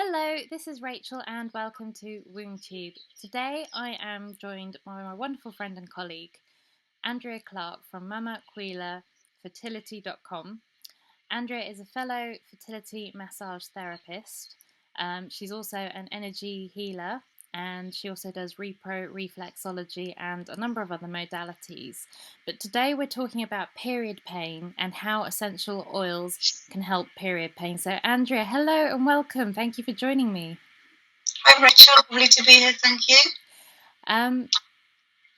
Hello, this is Rachel and welcome to WombTube. Today I am joined by my wonderful friend and colleague, Andrea Clarke from mamaquila.fertility.com. Andrea is a fellow fertility massage therapist. She's also an energy healer and she also does repro, reflexology and a number of other modalities. But today we're talking about period pain and how essential oils can help period pain. So Andrea, hello and welcome. Thank you for joining me. Hi Rachel, lovely to be here, thank you.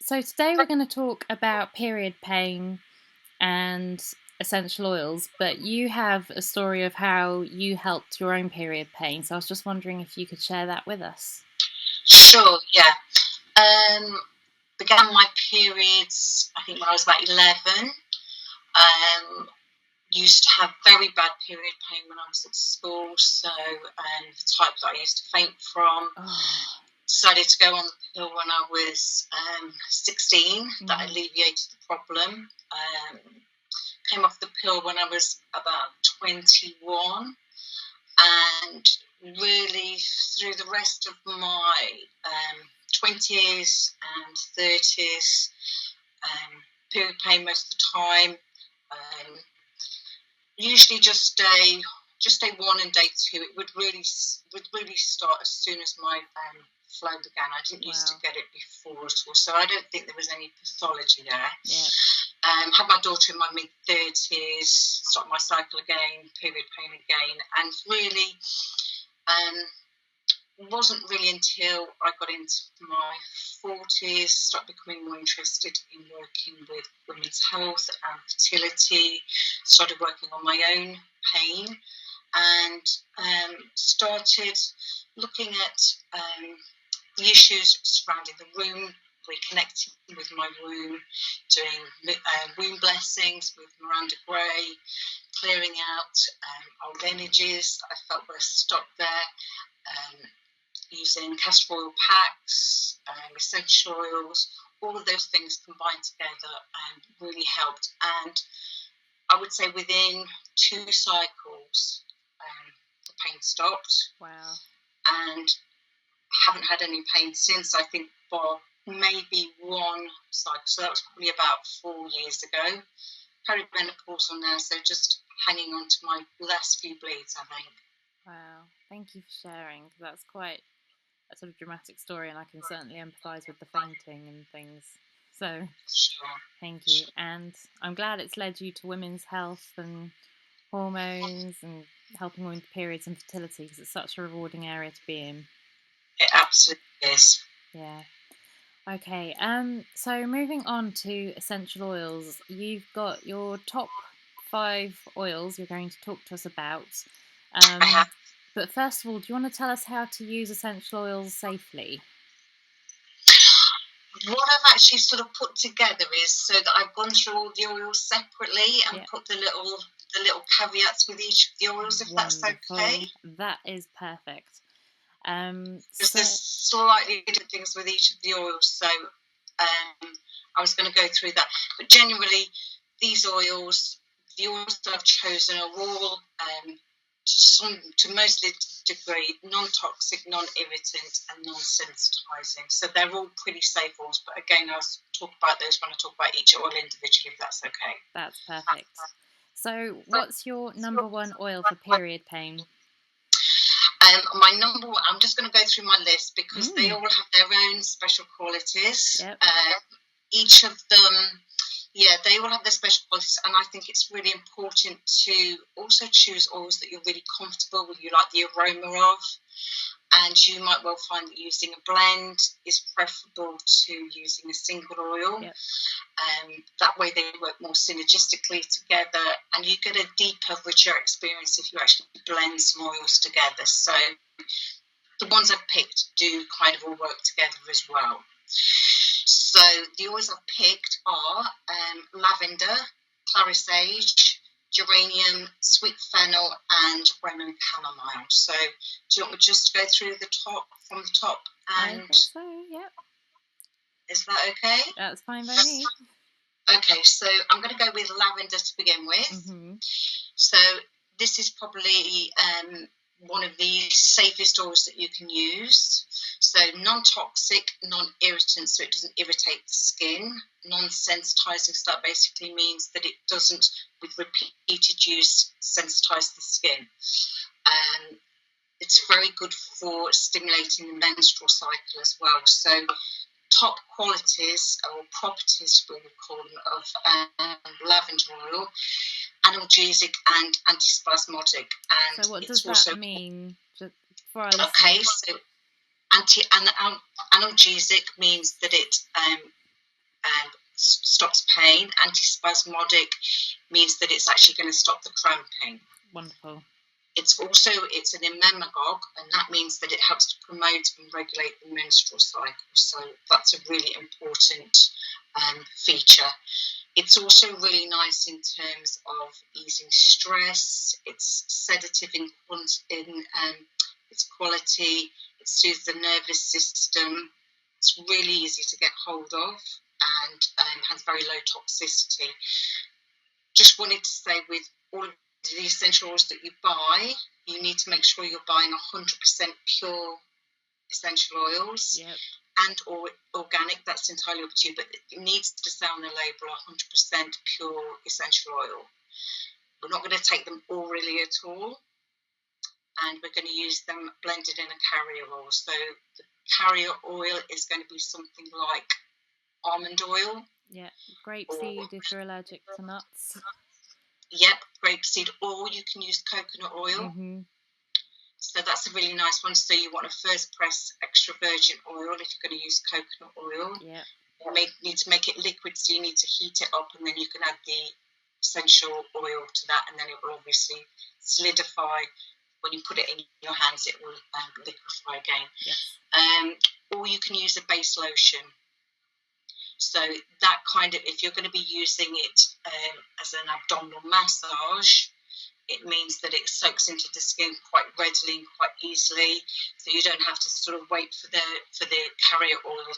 So today we're going to talk about period pain and essential oils, but you have a story of how you helped your own period pain. So I was just wondering if you could share that with us. Sure, yeah. Began my periods, I think when I was about 11. Used to have very bad period pain when I was at school, so the type that I used to faint from. Decided to go on the pill when I was 16. That alleviated the problem. Came off the pill when I was about 21, and really through the rest of my 20s and 30s, period pain most of the time. Usually just day 1 and day 2. It would really start as soon as my flow began. I didn't used to get it before at all, so I don't think there was any pathology there. Had my daughter in my mid-30s, started my cycle again, period pain again, and really wasn't really until I got into my 40s, started becoming more interested in working with women's health and fertility, started working on my own pain, and started looking at the issues surrounding the womb, reconnecting with my womb, doing womb blessings with Miranda Gray, clearing out old energies that I felt were stuck there, using castor oil packs, essential oils. All of those things combined together and really helped. And I would say within 2 cycles, the pain stopped. Wow. And haven't had any pain since, I think, for maybe 1 cycle. So that was probably about 4 years ago. Perimenopausal now, so just hanging on to my last few bleeds, I think. Wow. Thank you for sharing. That's quite a sort of dramatic story, and I can certainly empathise with the fainting and things. So, thank you. And I'm glad it's led you to women's health and hormones and helping with periods and fertility, because it's such a rewarding area to be in. It absolutely is. Yeah. Okay. So moving on to essential oils, you've got your top 5 oils you're going to talk to us about. But first of all, do you want to tell us how to use essential oils safely? What I've actually sort of put together is so that I've gone through all the oils separately and put the little caveats with each of the oils, if that's okay. That is perfect. Because there's slightly different things with each of the oils, so I was going to go through that. But generally, these oils, the oils that I've chosen are all to mostly degree non-toxic, non-irritant and non-sensitizing. So they're all pretty safe oils, but again, I'll talk about those when I talk about each oil individually, if that's okay. That's perfect. So what's your number 1 oil for period pain? My number 1, I'm just going to go through my list because they all have their own special qualities. Each of them, they all have their special qualities, and I think it's really important to also choose oils that you're really comfortable with, you like the aroma of, and you might well find that using a blend is preferable to using a single oil. That way they work more synergistically together, and you get a deeper, richer experience if you actually blend some oils together. So the ones I've picked do kind of all work together as well. So the oils I've picked are lavender, clary sage, geranium, sweet fennel, and Bremen chamomile. So do you want me just to go through from the top? And I think so, yeah. Is that okay? That's fine by me. Okay, so I'm going to go with lavender to begin with. So this is probably one of the safest oils that you can use. So non-toxic, non-irritant, so it doesn't irritate the skin. Non-sensitizing, so that basically means that it doesn't, with repeated use, sensitize the skin. It's very good for stimulating the menstrual cycle as well. So top qualities or properties, we would call them, of lavender oil: analgesic and antispasmodic. And so what it's does also, that mean for our listeners? okay, so analgesic means that it stops pain. Antispasmodic means that it's actually going to stop the cramping. Wonderful. It's an emmenagogue, and that means that it helps to promote and regulate the menstrual cycle. So that's a really important feature. It's also really nice in terms of easing stress. It's sedative in its quality. It soothes the nervous system. It's really easy to get hold of, and has very low toxicity. Just wanted to say, with all of the essential oils that you buy, you need to make sure you're buying 100% pure essential oils. Yep. And or organic. That's entirely up to you, but it needs to say on the label 100% pure essential oil. We're not going to take them orally at all, and we're going to use them blended in a carrier oil. So the carrier oil is going to be something like almond oil. Yeah, grapeseed if you're allergic to nuts. Yep, grapeseed, or you can use coconut oil. Mm-hmm. So that's a really nice one. So you want to first press extra virgin oil if you're going to use coconut oil. Yeah. You need to make it liquid, so you need to heat it up, and then you can add the essential oil to that, and then it will obviously solidify. When you put it in your hands, it will liquefy again. Yes. Or you can use a base lotion. So that kind of, if you're going to be using it as an abdominal massage, it means that it soaks into the skin quite readily and quite easily. So you don't have to sort of wait for the carrier oil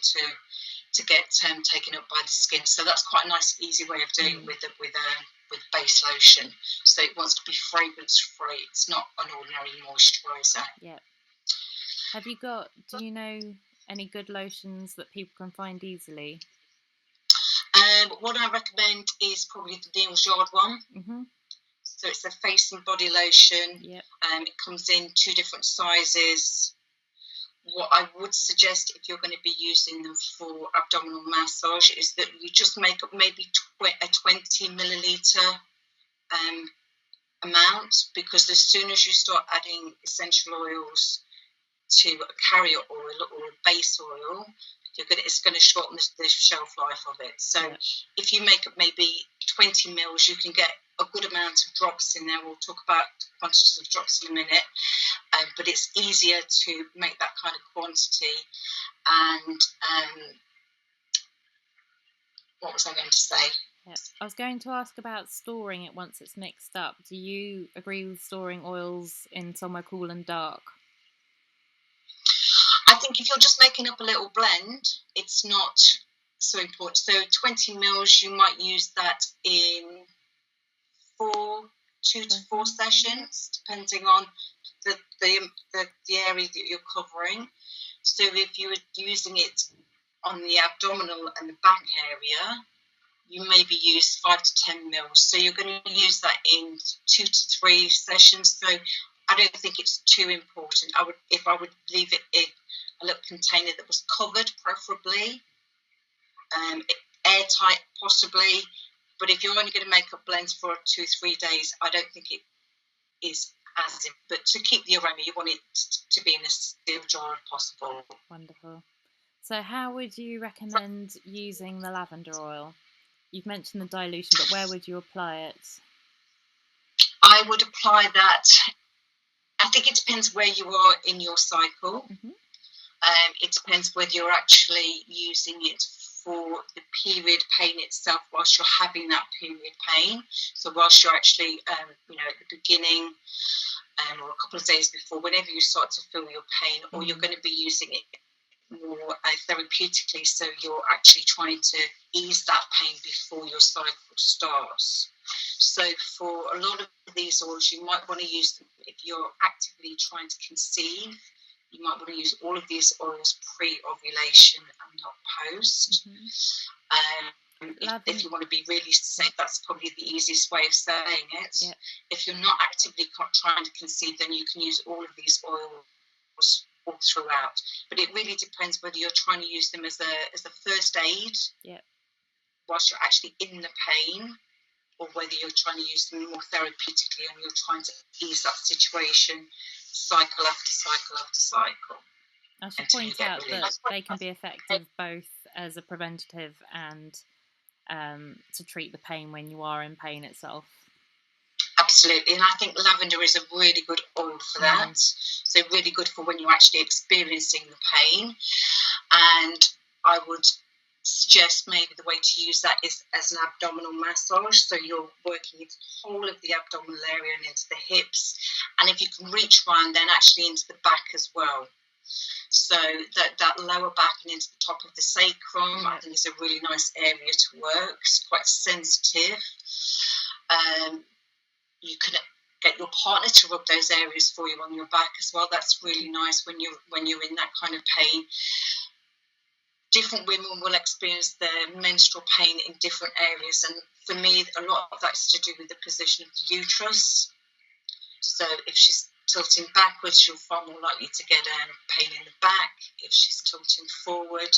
to get taken up by the skin. So that's quite a nice, easy way of doing it with base lotion. So it wants to be fragrance free. It's not an ordinary moisturiser. Yeah. Do you know any good lotions that people can find easily? What I recommend is probably the Neal's Yard one. Mm-hmm. So it's a face and body lotion. Yep. It comes in 2 different sizes. What I would suggest, if you're going to be using them for abdominal massage, is that you just make up maybe a 20 milliliter amount, because as soon as you start adding essential oils to a carrier oil or a base oil, it's going to shorten the shelf life of it. So if you make up maybe 20 mils, you can get a good amount of drops in there. We'll talk about quantities of drops in a minute, but it's easier to make that kind of quantity. And what was I going to say? Yeah. I was going to ask about storing it once it's mixed up. Do you agree with storing oils in somewhere cool and dark? I think if you're just making up a little blend, it's not so important. So 20 mils, you might use that in 2 to 4 sessions, depending on the area that you're covering. So if you were using it on the abdominal and the back area, you maybe use 5 to 10 mils. So you're going to use that in 2 to 3 sessions. So I don't think it's too important. If I would leave it in a little container that was covered, preferably, airtight possibly. But if you're only going to make up blends for 2-3 days, I don't think it is as in. But to keep the aroma, you want it to be in a steel jar if possible. Wonderful. So how would you recommend using the lavender oil? You've mentioned the dilution, but where would you apply it? I would apply that. I think it depends where you are in your cycle. Mm-hmm. It depends whether you're actually using it for the period pain itself whilst you're having that period pain. So whilst you're actually, at the beginning or a couple of days before, whenever you start to feel your pain, or you're going to be using it more therapeutically, so you're actually trying to ease that pain before your cycle starts. So for a lot of these oils, you might want to use them if you're actively trying to conceive. You might want to use all of these oils pre-ovulation and not post. If you want to be really safe, that's probably the easiest way of saying it. Yeah. If you're not actively trying to conceive, then you can use all of these oils all throughout. But it really depends whether you're trying to use them as a first aid, whilst you're actually in the pain, or whether you're trying to use them more therapeutically and you're trying to ease that situation cycle after cycle after cycle. I should point out that they can be effective both as a preventative and to treat the pain when you are in pain itself. Absolutely, and I think lavender is a really good oil for that. So really good for when you're actually experiencing the pain. And I would suggest maybe the way to use that is as an abdominal massage. So you're working into the whole of the abdominal area and into the hips. And if you can reach around, then actually into the back as well. So that lower back and into the top of the sacrum, I think is a really nice area to work. It's quite sensitive. You can get your partner to rub those areas for you on your back as well. That's really nice when you're in that kind of pain. Different women will experience their menstrual pain in different areas, and for me, a lot of that's to do with the position of the uterus. So if she's tilting backwards, she'll far more likely to get pain in the back. If she's tilting forward,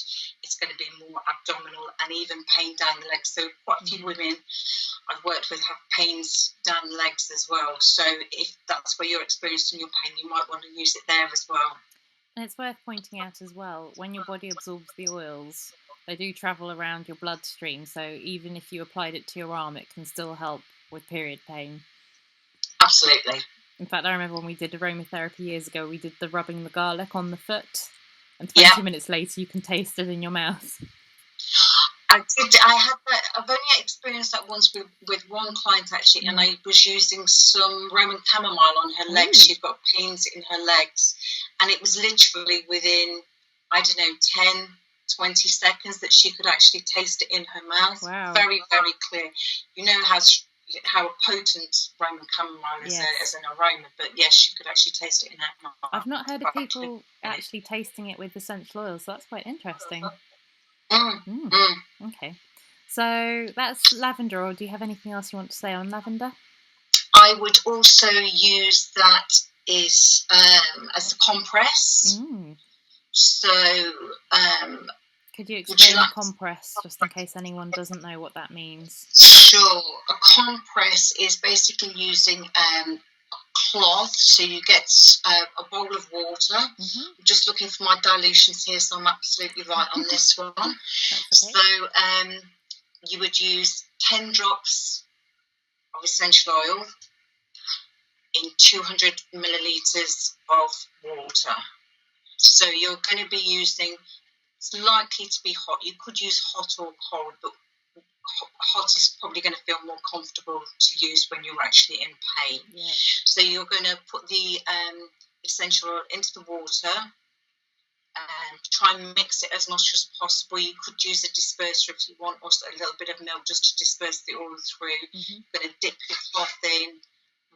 it's going to be more abdominal and even pain down the legs. So quite a few women I've worked with have pains down the legs as well. So if that's where you're experiencing your pain, you might want to use it there as well. And it's worth pointing out as well, when your body absorbs the oils, they do travel around your bloodstream. So even if you applied it to your arm, it can still help with period pain. Absolutely. In fact, I remember when we did aromatherapy years ago, we did the rubbing the garlic on the foot, and 20 minutes later you can taste it in your mouth. I had that. I've only experienced that once with one client actually, and I was using some Roman chamomile on her legs. She'd got pains in her legs, and it was literally within, 10, 20 seconds that she could actually taste it in her mouth. Wow. Very, very clear. You know how potent Roman chamomile is as an aroma, but yes, she could actually taste it in her mouth. I've not heard of people actually tasting it with essential oils, so that's quite interesting. Okay, so that's lavender, or do you have anything else you want to say on lavender? I would also use that as a compress. So could you explain a compress, just in case anyone doesn't know what that means? Sure. A compress is basically using a cloth. So you get a bowl of water. I'm just looking for my dilutions here, so I'm absolutely right on this one. Okay. So you would use 10 drops of essential oil in 200 millilitres of water. So you're going to be using, it's likely to be hot. You could use hot or cold, but hot is probably going to feel more comfortable to use when you're actually in pain. Yeah. So you're going to put the essential oil into the water and try and mix it as much as possible. You could use a disperser if you want, or a little bit of milk just to disperse the oil through. You're going to dip the cloth in,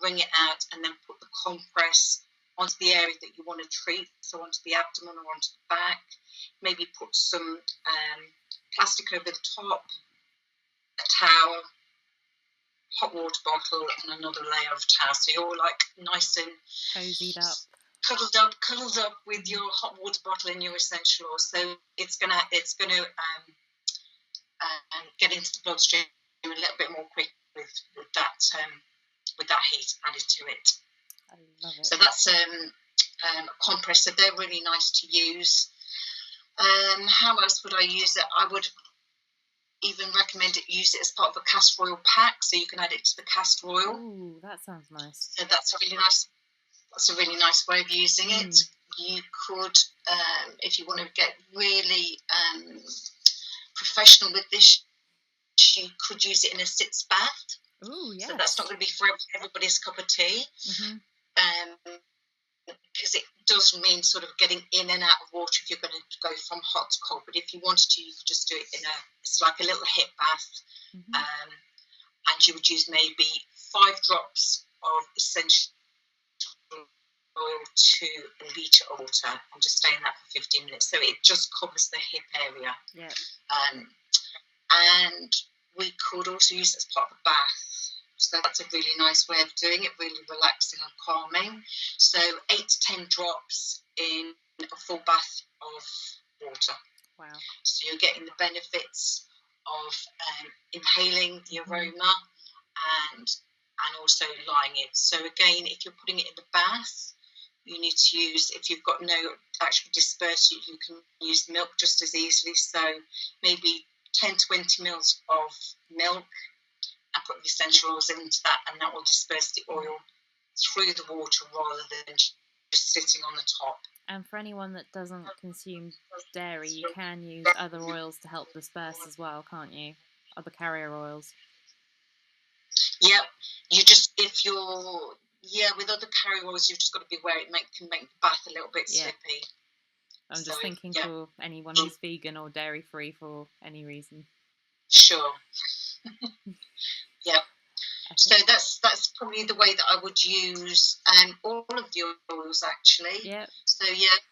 wring it out, and then put the compress onto the area that you want to treat, so onto the abdomen or onto the back. Maybe put some plastic over the top, a towel, hot water bottle, and another layer of towel. So you're all like nice and cozied up, cuddled up with your hot water bottle and your essential oil. So it's gonna get into the bloodstream a little bit more quick with that heat added to it. I love it. So that's a compress. So they're really nice to use. How else would I use it? I would even recommend use it as part of a castor oil pack, so you can add it to the castor oil. Ooh, that sounds nice. So that's a really nice way of using it. You could, if you want to get really professional with this, you could use it in a sitz bath. Ooh, yes. So that's not going to be for everybody's cup of tea. Because it does mean sort of getting in and out of water if you're going to go from hot to cold. But if you wanted to, you could just do it it's like a little hip bath. And and you would use maybe 5 drops of essential oil to a litre of water and just stay in that for 15 minutes. So it just covers the hip area. Yeah. And we could also use it as part of a bath. So that's a really nice way of doing it, really relaxing and calming. So 8 to 10 drops in a full bath of water. Wow. So you're getting the benefits of inhaling the aroma and also lying it. So again, if you're putting it in the bath, you need to use, if you've got no actual disperser, you can use milk just as easily. So maybe 10, 20 mils of milk and put the essential oils into that, and that will disperse the oil through the water rather than just sitting on the top. And for anyone that doesn't consume dairy, you can use other oils to help disperse as well, can't you? Other carrier oils. Yep. You just, if you're, with other carrier oils, you've just got to be aware it can make the bath a little bit slippy. I'm just thinking for anyone who's vegan or dairy free for any reason. Sure. Yep. So that's probably the way that I would use all of the oils actually. Yep. So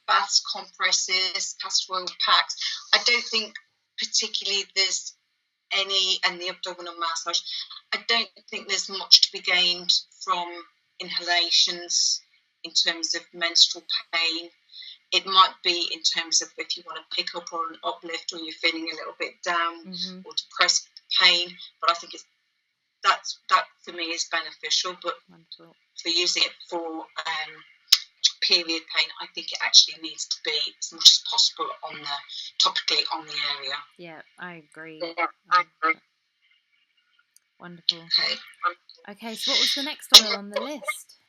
baths, compresses, castor oil packs. I don't think particularly there's any, and the abdominal massage, I don't think there's much to be gained from inhalations in terms of menstrual pain. It might be in terms of if you want to pick up or an uplift, or you're feeling a little bit down or depressed with pain, but I think that for me is beneficial. But for using it for period pain, I think it actually needs to be as much as possible topically on the area. Yeah, I agree. Wonderful. Okay, so what was the next oil on the list?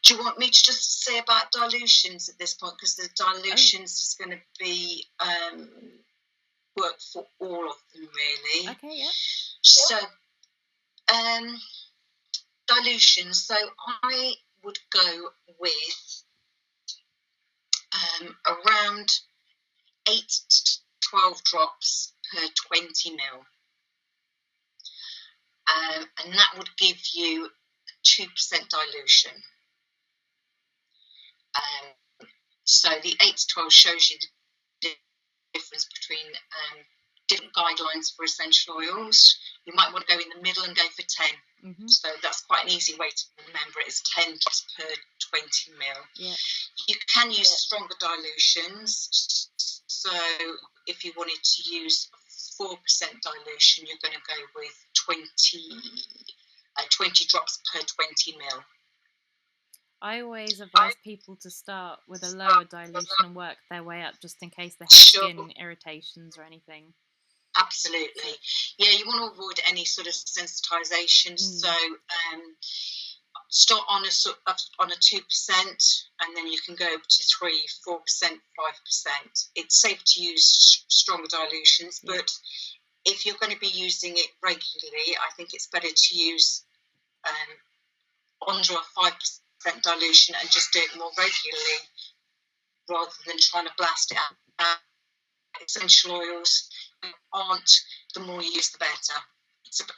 Do you want me to just say about dilutions at this point? Because the dilutions is going to be work for all of them, really. Okay, yeah. So, dilutions. So I would go with around 8 to 12 drops per 20 ml. And that would give you 2% dilution. So the 8 to 12 shows you the difference between different guidelines for essential oils. You might want to go in the middle and go for 10. So that's quite an easy way to remember it, is 10 drops per 20 ml. Yeah. You can use stronger dilutions. So if you wanted to use 4% dilution, you're going to go with 20 drops per 20 ml. I always advise people to start with a lower dilution and work their way up, just in case they have skin irritations or anything. Absolutely. Yeah, you want to avoid any sort of sensitization. So start on a 2%, and then you can go up to 3%, 4%, 5%. It's safe to use stronger dilutions, but if you're going to be using it regularly, I think it's better to use under a 5% dilution and just do it more regularly rather than trying to blast it out. Essential oils aren't, the more you use the better.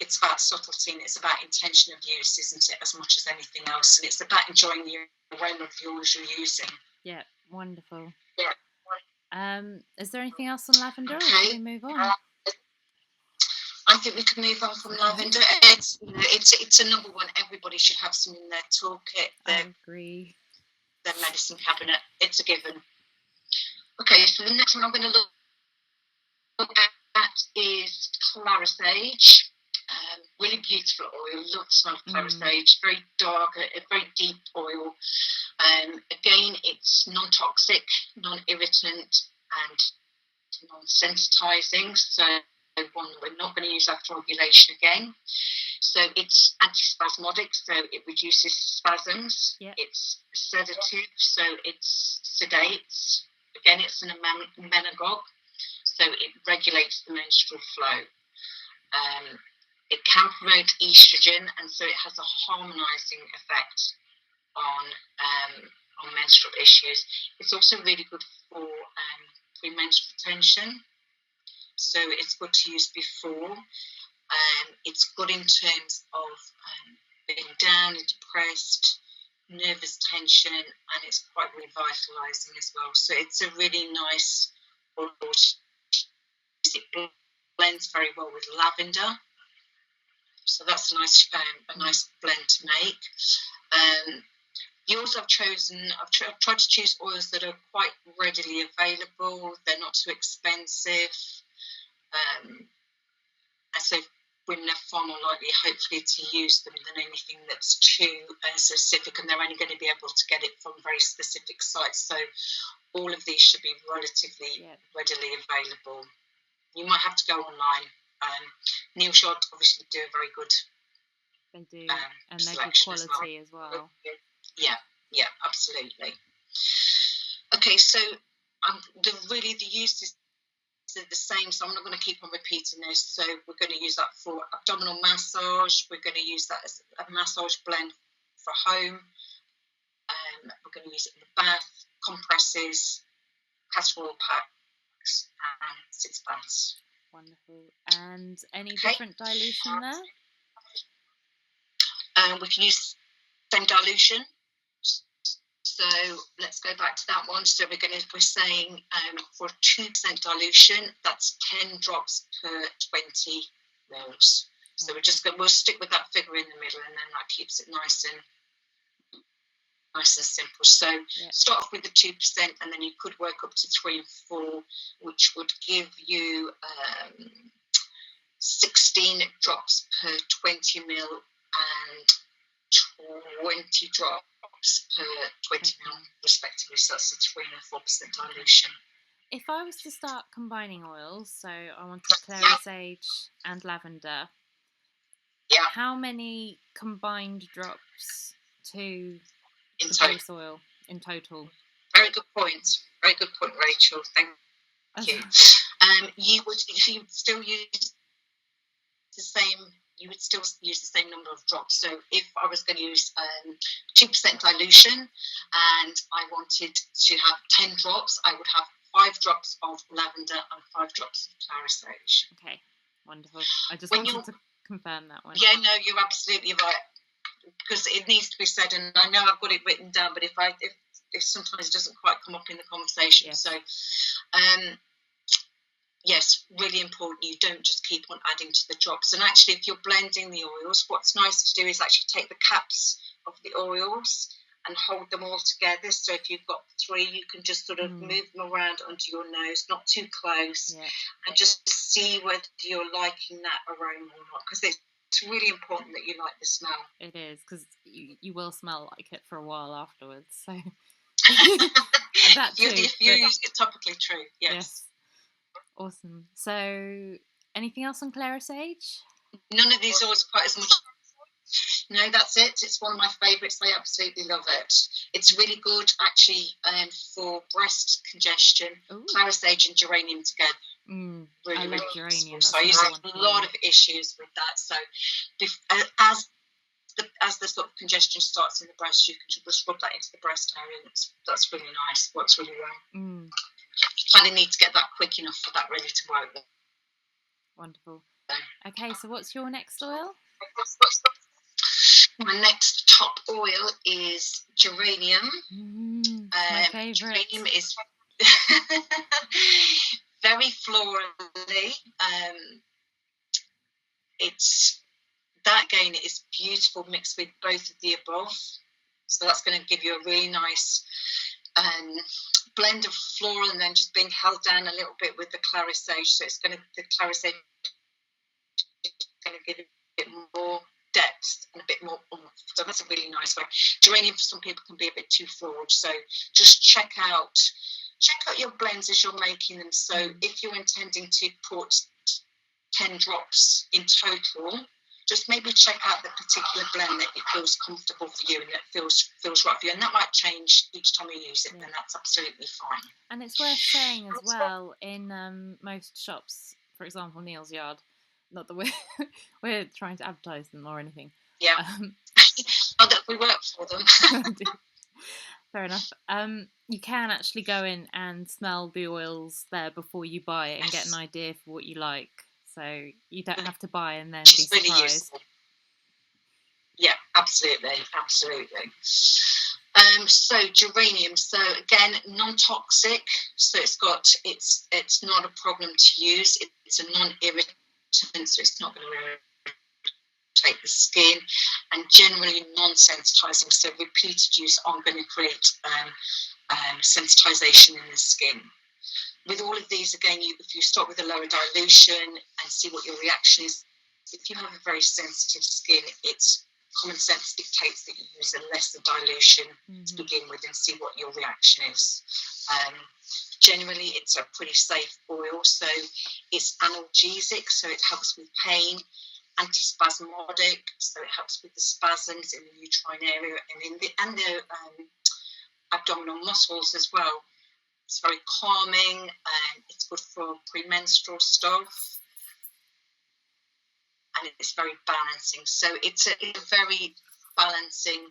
It's about subtlety and it's about intention of use, isn't it, as much as anything else, and it's about enjoying the aroma of the oils you're using. Yeah, wonderful. Is there anything else on lavender, or should we move on? I think we can move on from lavender. It's a number one. Everybody should have some in their toolkit. I agree. Their medicine cabinet. It's a given. Okay, so the next one I'm going to look at is Clarisage. Really beautiful oil. Love the smell of Clarisage. Very dark, a very deep oil. Again, it's non-toxic, non-irritant, and non-sensitizing. So one that we're not going to use after ovulation again. So it's antispasmodic, so it reduces spasms. It's sedative, so it sedates. Again, it's an emmenagogue, so it regulates the menstrual flow. It can promote estrogen, and so it has a harmonizing effect on menstrual issues. It's also really good for premenstrual tension, so it's good to use before. It's good in terms of being down and depressed, nervous tension, and it's quite revitalising as well. So it's a really nice oil. It blends very well with lavender, so that's a nice blend to make. The oils I've chosen, I've tried to choose oils that are quite readily available. They're not too expensive, and so women are far more likely, hopefully, to use them than anything that's too specific, and they're only going to be able to get it from very specific sites. So all of these should be relatively readily available. You might have to go online. Neil Shod obviously do a very good. They do, and they're good quality as well. Yeah, absolutely. Okay, so the uses are the same, so I'm not going to keep on repeating this. So we're going to use that for abdominal massage. We're going to use that as a massage blend for home. We're going to use it in the bath, compresses, castor oil packs, and sitz baths. Wonderful. And any different dilution there? We can use the same dilution. So let's go back to that one. So we're saying for 2% dilution, that's 10 drops per 20 mils. So we'll stick with that figure in the middle, and then that keeps it nice and simple. So start off with the 2%, and then you could work up to 3 and 4, which would give you 16 drops per 20 mil and 20 drops per 20 mil respectively. So that's a 3 and 4% dilution. If I was to start combining oils, so I wanted clary sage and lavender, how many combined drops to the base oil in total? Very good point, Rachel. Thank you. You would still use the same. You would still use the same number of drops. So if I was going to use 2% dilution and I wanted to have 10 drops, I would have 5 drops of lavender and 5 drops of clary sage. Okay, wonderful. I just wanted to confirm that one. Yeah, no, you're absolutely right, because it needs to be said, and I know I've got it written down, but if sometimes it doesn't quite come up in the conversation. Yes. So yes, really important. You don't just keep on adding to the drops. And actually, if you're blending the oils, what's nice to do is actually take the caps of the oils and hold them all together. So if you've got 3, you can just sort of move them around under your nose, not too close, and just see whether you're liking that aroma or not, because it's really important that you like the smell. It is, because you will smell like it for a while afterwards. So that too. If you use it topically, true. Yes. Awesome. So, anything else on clary sage? None of these oils quite as much. No, that's it. It's one of my favourites. I absolutely love it. It's really good, actually, for breast congestion. Clary sage and geranium together. I love geranium. So I used a lot of issues with that. So as the sort of congestion starts in the breast, you can just rub that into the breast area, and that's really nice. Works really well. Kind of need to get that quick enough for that ready to work. Wonderful. Okay, so what's your next oil? My next top oil is geranium. My favourite. Geranium is very florally. It is beautiful mixed with both of the above. So that's going to give you a really nice blend of floral, and then just being held down a little bit with the clary sage. So the clary sage is going to give it a bit more depth and a bit more oomph. So that's a really nice way. Geranium for some people can be a bit too floral. So just check out your blends as you're making them. So if you're intending to put 10 drops in total, just maybe check out the particular blend that it feels comfortable for you and that feels right for you. And that might change each time you use it, then that's absolutely fine. And it's worth saying as well, in most shops, for example, Neil's Yard, not that we're trying to advertise them or anything. Yeah. Not that we work for them. Fair enough. You can actually go in and smell the oils there before you buy it and get an idea for what you like. so you don't have to buy and then be surprised. Really useful. Yeah, absolutely. So geranium. So again, non-toxic. So it's not a problem to use. It's a non-irritant, so it's not going to irritate the skin, and generally non-sensitizing. So repeated use aren't going to create sensitization in the skin. With all of these, again, if you start with a lower dilution and see what your reaction is, if you have a very sensitive skin, it's common sense dictates that you use a lesser dilution to begin with and see what your reaction is. Generally, it's a pretty safe oil, so it's analgesic, so it helps with pain, antispasmodic, so it helps with the spasms in the uterine area and the abdominal muscles as well. It's very calming, and it's good for premenstrual stuff, and it's very balancing. So it's a very balancing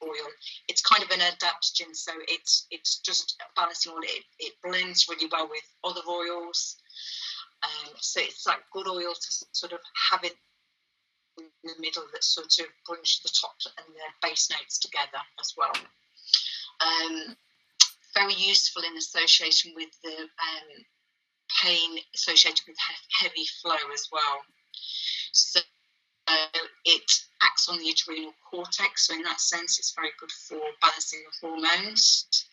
oil. It's kind of an adaptogen, so it's just a balancing oil. It blends really well with other oils. So it's like good oil to sort of have it in the middle that sort of brings the top and the base notes together as well. Very useful in association with the pain associated with heavy flow as well. So it acts on the adrenal cortex, so in that sense it's very good for balancing the hormones.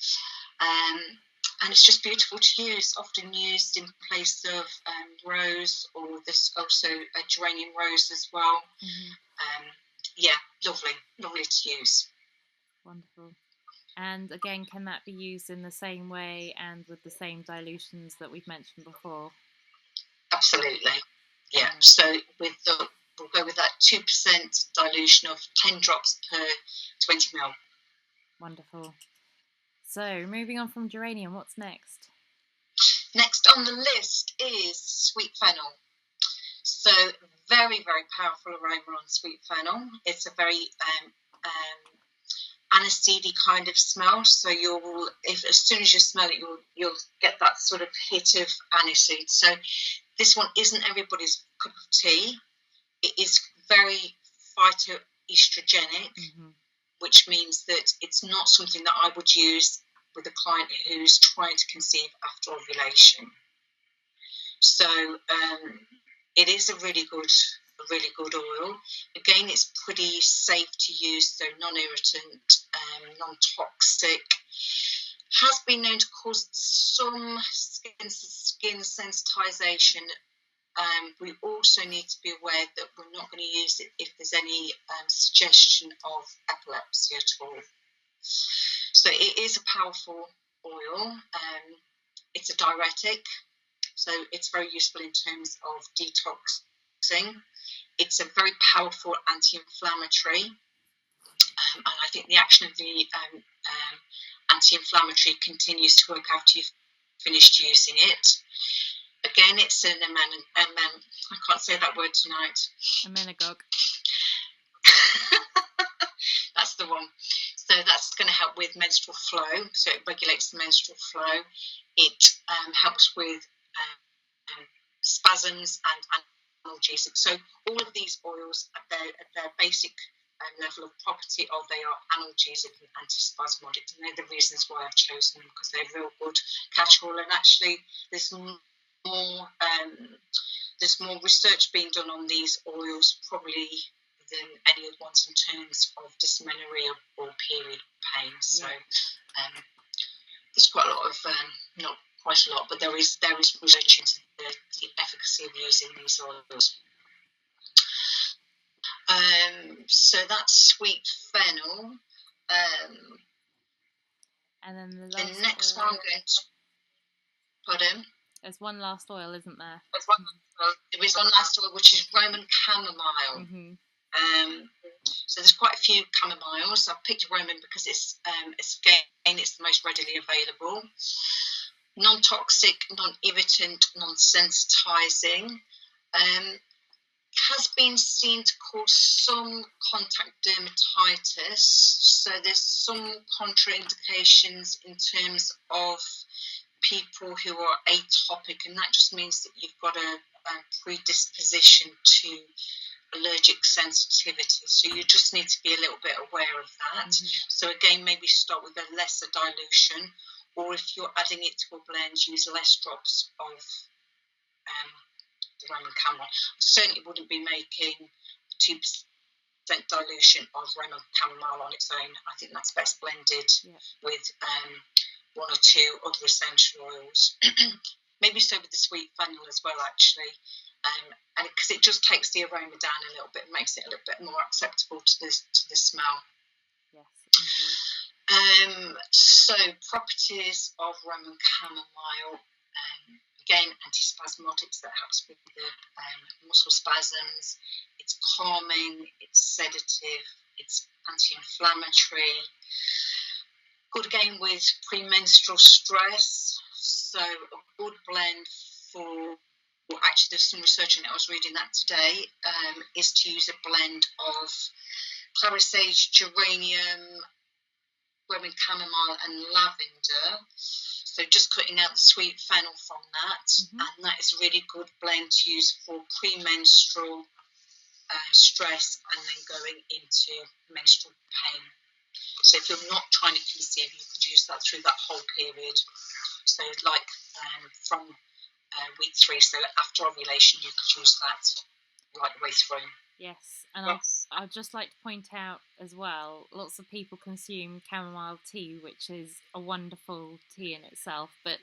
And it's just beautiful to use, often used in place of rose, or this also a geranium rose as well. Lovely to use. Wonderful. And again, can that be used in the same way and with the same dilutions that we've mentioned before? Absolutely, yeah. So we'll go with that 2% dilution of 10 drops per 20 ml. Wonderful. So moving on from geranium, what's next? Next on the list is sweet fennel. So very, very powerful aroma on sweet fennel. It's a very aniseedy kind of smell. So as soon as you smell it, you'll get that sort of hit of aniseed. So this one isn't everybody's cup of tea. It is very phytoestrogenic, which means that it's not something that I would use with a client who's trying to conceive after ovulation. So it is a really good oil. Again, it's pretty safe to use, so non-irritant, non-toxic. Has been known to cause some skin sensitization. We also need to be aware that we're not going to use it if there's any suggestion of epilepsy at all. So it is a powerful oil. It's a diuretic, so it's very useful in terms of detoxing. It's a very powerful anti-inflammatory, and I think the action of the anti-inflammatory continues to work after you've finished using it. Again, it's an I can't say that word tonight. Emmenagogue. That's the one. So that's going to help with menstrual flow. So it regulates the menstrual flow. It helps with spasms and analgesic. So all of these oils at their basic level of property they are analgesic and antispasmodic. And they're the reasons why I've chosen them, because they're real good catch-all. And actually, there's more research being done on these oils probably than any other ones in terms of dysmenorrhea or period pain. So there's quite a lot of not quite a lot, but there is research into the efficacy of using these oils. So that's sweet fennel. And then the next one I'm going to pardon. There's one last oil, isn't there? There is one last oil, which is Roman chamomile. So there's quite a few chamomiles. I've picked Roman because it's the most readily available. Non-toxic, non-irritant, non-sensitizing. Has been seen to cause some contact dermatitis. So there's some contraindications in terms of people who are atopic, and that just means that you've got a predisposition to allergic sensitivity, so you just need to be a little bit aware of that. So again, maybe start with a lesser dilution, or if you're adding it to a blend, use less drops of the Roman chamomile. I certainly wouldn't be making 2% dilution of Roman chamomile on its own. I think that's best blended with 1 or 2 other essential oils. Maybe so with the sweet fennel as well, actually. And because it just takes the aroma down a little bit and makes it a little bit more acceptable to the smell. Yes, indeed. So properties of Roman chamomile, again, antispasmodics that helps with the muscle spasms. It's calming, it's sedative, it's anti-inflammatory. Good again with premenstrual stress. So a good blend for, well, actually there's some research on it, I was reading that today, is to use a blend of clary sage, geranium, Roman chamomile and lavender. So just cutting out the sweet fennel from that, and that is a really good blend to use for premenstrual stress and then going into menstrual pain. So if you're not trying to conceive, you could use that through that whole period. So like from week 3, so after ovulation, you could use that right the way through. Yes, and I'd just like to point out as well, lots of people consume chamomile tea, which is a wonderful tea in itself, but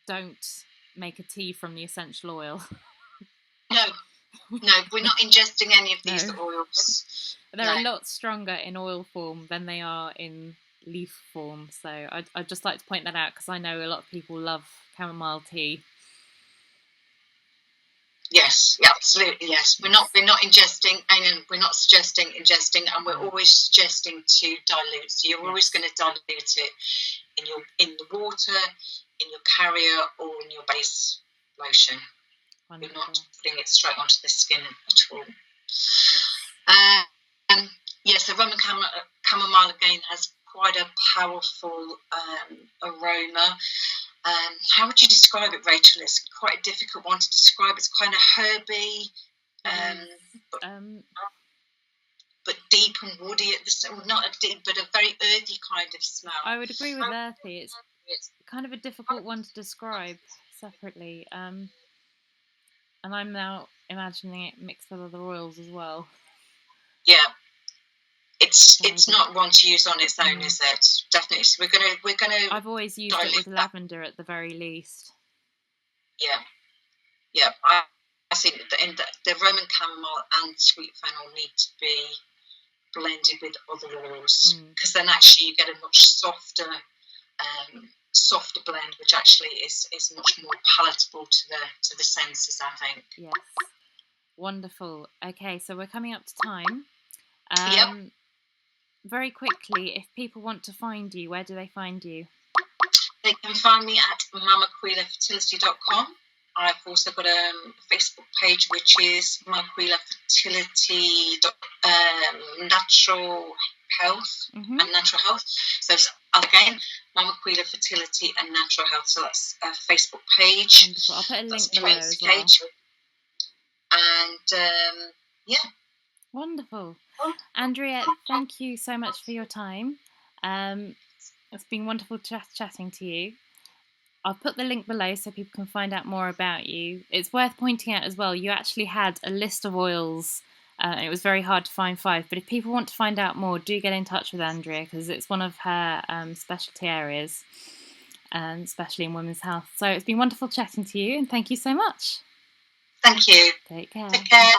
don't make a tea from the essential oil. No, we're not ingesting any of these oils. They're a lot stronger in oil form than they are in leaf form, so I'd just like to point that out because I know a lot of people love chamomile tea. Yes, absolutely, yes. We're not ingesting, and we're not suggesting ingesting, and we're always suggesting to dilute. So you're always going to dilute it in the water, in your carrier, or in your base lotion. Wonderful. You're not putting it straight onto the skin at all. Yes. So Roman chamomile again has quite a powerful aroma. How would you describe it, Rachel? It's quite a difficult one to describe. It's kind of herby, but deep and woody at the same. Not a deep, but a very earthy kind of smell. I would agree with earthy. It's kind of a difficult one to describe separately. And I'm now imagining it mixed with other oils as well. Yeah. It's not one to use on its own, is it? Definitely. So we're gonna. I've always used it with lavender at the very least. Yeah. I think the Roman chamomile and sweet fennel need to be blended with other oils because then actually you get a much softer blend, which actually is much more palatable to the senses, I think. Yes. Wonderful. Okay, so we're coming up to time. Yep. Very quickly, if people want to find you, where do they find you? They can find me at mamaquilafertility.com. I've also got a Facebook page, which is Mamaquila Fertility Natural Health and Natural Health. So again, Mamaquila Fertility and Natural Health. So that's a Facebook page. Wonderful. I'll put a link below as well. And yeah. Wonderful. Andrea, thank you so much for your time. It's been wonderful chatting to you. I'll put the link below so people can find out more about you. It's worth pointing out as well, you actually had a list of oils. It was very hard to find 5, but if people want to find out more, do get in touch with Andrea because it's one of her specialty areas, especially in women's health. So it's been wonderful chatting to you and thank you so much. Thank you. Take care. Take care.